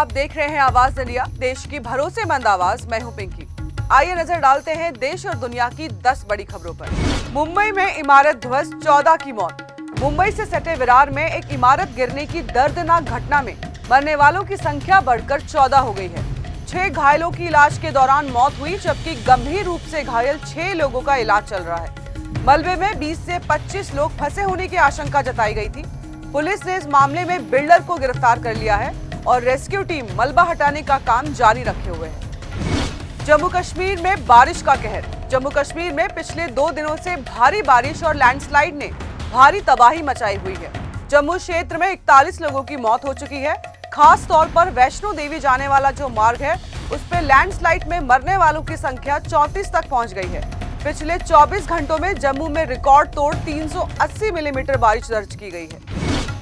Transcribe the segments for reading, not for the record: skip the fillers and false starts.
आप देख रहे हैं आवाज इंडिया, देश की भरोसेमंद आवाज। मैं हूं पिंकी। आइए नजर डालते हैं देश और दुनिया की 10 बड़ी खबरों पर। मुंबई में इमारत ध्वस्त, 14 की मौत। मुंबई से सटे विरार में एक इमारत गिरने की दर्दनाक घटना में मरने वालों की संख्या बढ़कर 14 हो गई है। 6 घायलों की इलाज के दौरान मौत हुई, जबकि गंभीर रूप से घायल 6 लोगों का इलाज चल रहा है। मलबे में 20 से 25 लोग फंसे होने की आशंका जताई गई थी। पुलिस ने इस मामले में बिल्डर को गिरफ्तार कर लिया है और रेस्क्यू टीम मलबा हटाने का काम जारी रखे हुए है। जम्मू कश्मीर में बारिश का कहर। जम्मू कश्मीर में पिछले 2 दिनों से भारी बारिश और लैंडस्लाइड ने भारी तबाही मचाई हुई है। जम्मू क्षेत्र में 41 लोगों की मौत हो चुकी है। खास तौर पर वैष्णो देवी जाने वाला जो मार्ग है, उस पर लैंडस्लाइड में मरने वालों की संख्या 34 तक पहुंच गई है। पिछले 24 घंटों में जम्मू में रिकॉर्ड तोड़ 380 मिलीमीटर बारिश दर्ज की गई है।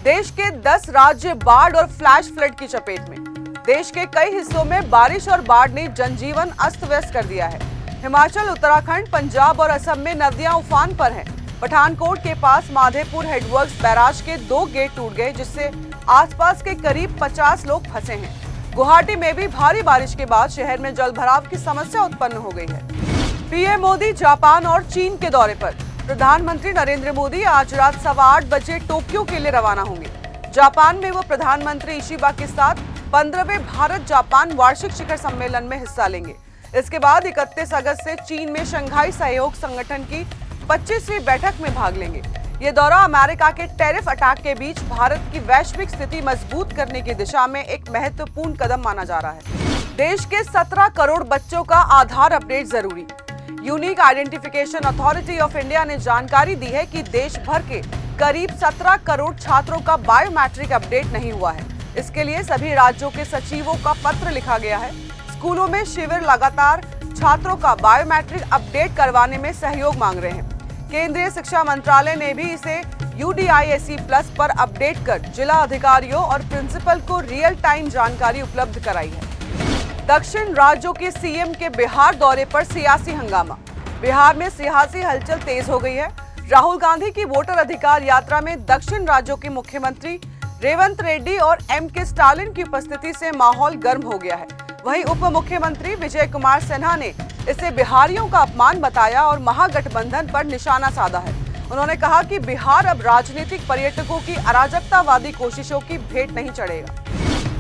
देश के 10 राज्य बाढ़ और फ्लैश फ्लड की चपेट में। देश के कई हिस्सों में बारिश और बाढ़ ने जनजीवन अस्त व्यस्त कर दिया है। हिमाचल, उत्तराखंड, पंजाब और असम में नदियां उफान पर हैं। पठानकोट के पास माधेपुर हेडवर्क्स बैराज के 2 गेट टूट गए, जिससे आसपास के करीब 50 लोग फंसे हैं। गुवाहाटी में भी भारी बारिश के बाद शहर में जलभराव की समस्या उत्पन्न हो गई है। पीएम मोदी जापान और चीन के दौरे पर। प्रधानमंत्री नरेंद्र मोदी आज रात 8:15 बजे टोक्यो के लिए रवाना होंगे। जापान में वो प्रधानमंत्री इशिबा के साथ 15वें भारत जापान वार्षिक शिखर सम्मेलन में हिस्सा लेंगे। इसके बाद 31 अगस्त से चीन में शंघाई सहयोग संगठन की 25वीं बैठक में भाग लेंगे। ये दौरा अमेरिका के टैरिफ अटैक के बीच भारत की वैश्विक स्थिति मजबूत करने की दिशा में एक महत्वपूर्ण कदम माना जा रहा है। देश के 17 करोड़ बच्चों का आधार अपडेट जरूरी। Unique identification authority of India ने जानकारी दी है कि देश भर के करीब 17 करोड़ छात्रों का बायोमेट्रिक अपडेट नहीं हुआ है। इसके लिए सभी राज्यों के सचिवों का पत्र लिखा गया है। स्कूलों में शिविर लगातार छात्रों का बायोमेट्रिक अपडेट करवाने में सहयोग मांग रहे हैं। केंद्रीय शिक्षा मंत्रालय ने भी इसे UDISE प्लस पर अपडेट कर जिला अधिकारियों और प्रिंसिपल को रियल टाइम जानकारी उपलब्ध कराई है। दक्षिण राज्यों के सीएम के बिहार दौरे पर सियासी हंगामा। बिहार में सियासी हलचल तेज हो गई है। राहुल गांधी की वोटर अधिकार यात्रा में दक्षिण राज्यों के मुख्यमंत्री रेवंत रेड्डी और MK स्टालिन की उपस्थिति से माहौल गर्म हो गया है। वहीं उप मुख्यमंत्री विजय कुमार सिन्हा ने इसे बिहारियों का अपमान बताया और महागठबंधन पर निशाना साधा है। उन्होंने कहा कि बिहार अब राजनीतिक पर्यटकों की अराजकतावादी कोशिशों की भेंट नहीं चढ़ेगा।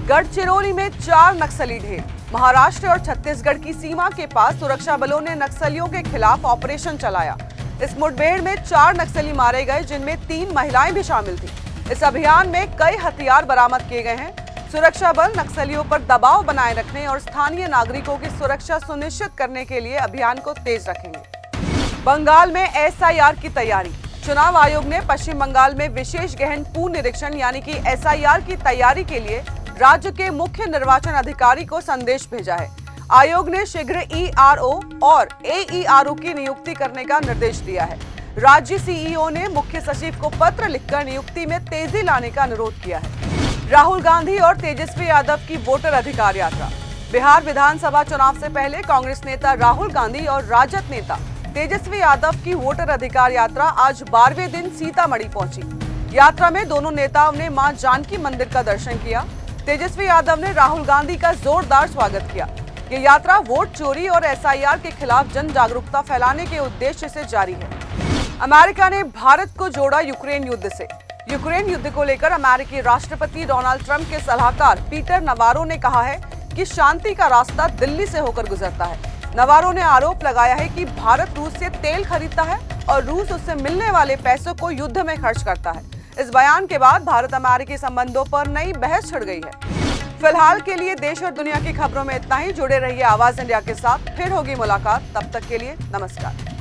गढ़चिरौली में 4 नक्सली ढेर। महाराष्ट्र और छत्तीसगढ़ की सीमा के पास सुरक्षा बलों ने नक्सलियों के खिलाफ ऑपरेशन चलाया। इस मुठभेड़ में 4 नक्सली मारे गए, जिनमें 3 महिलाएं भी शामिल थी। इस अभियान में कई हथियार बरामद किए गए हैं। सुरक्षा बल नक्सलियों पर दबाव बनाए रखने और स्थानीय नागरिकों की सुरक्षा सुनिश्चित करने के लिए अभियान को तेज रखेंगे। बंगाल में SIR की तैयारी। चुनाव आयोग ने पश्चिम बंगाल में विशेष गहन पूर्ण निरीक्षण यानी कि SIR की तैयारी के लिए राज्य के मुख्य निर्वाचन अधिकारी को संदेश भेजा है। आयोग ने शीघ्र ERO और AERO की नियुक्ति करने का निर्देश दिया है। राज्य CEO ने मुख्य सचिव को पत्र लिखकर नियुक्ति में तेजी लाने का अनुरोध किया है। राहुल गांधी और तेजस्वी यादव की वोटर अधिकार यात्रा। बिहार विधानसभा चुनाव से पहले कांग्रेस नेता राहुल गांधी और राजद नेता तेजस्वी यादव की वोटर अधिकार यात्रा आज 12वें दिन सीतामढ़ी पहुंची। यात्रा में दोनों नेताओं ने मां जानकी मंदिर का दर्शन किया। तेजस्वी यादव ने राहुल गांधी का जोरदार स्वागत किया। ये यात्रा वोट चोरी और SIR के खिलाफ जन जागरूकता फैलाने के उद्देश्य से जारी है। अमेरिका ने भारत को जोड़ा यूक्रेन युद्ध से। यूक्रेन युद्ध को लेकर अमेरिकी राष्ट्रपति डोनाल्ड ट्रंप के सलाहकार पीटर नवारो ने कहा है कि शांति का रास्ता दिल्ली से होकर गुजरता है। नवारो ने आरोप लगाया है कि भारत रूस से तेल खरीदता है और रूस उससे मिलने वाले पैसों को युद्ध में खर्च करता है। इस बयान के बाद भारत अमेरिकी संबंधों पर नई बहस छिड़ गई है। फिलहाल के लिए देश और दुनिया की खबरों में इतना ही। जुड़े रहिए आवाज इंडिया के साथ, फिर होगी मुलाकात। तब तक के लिए नमस्कार।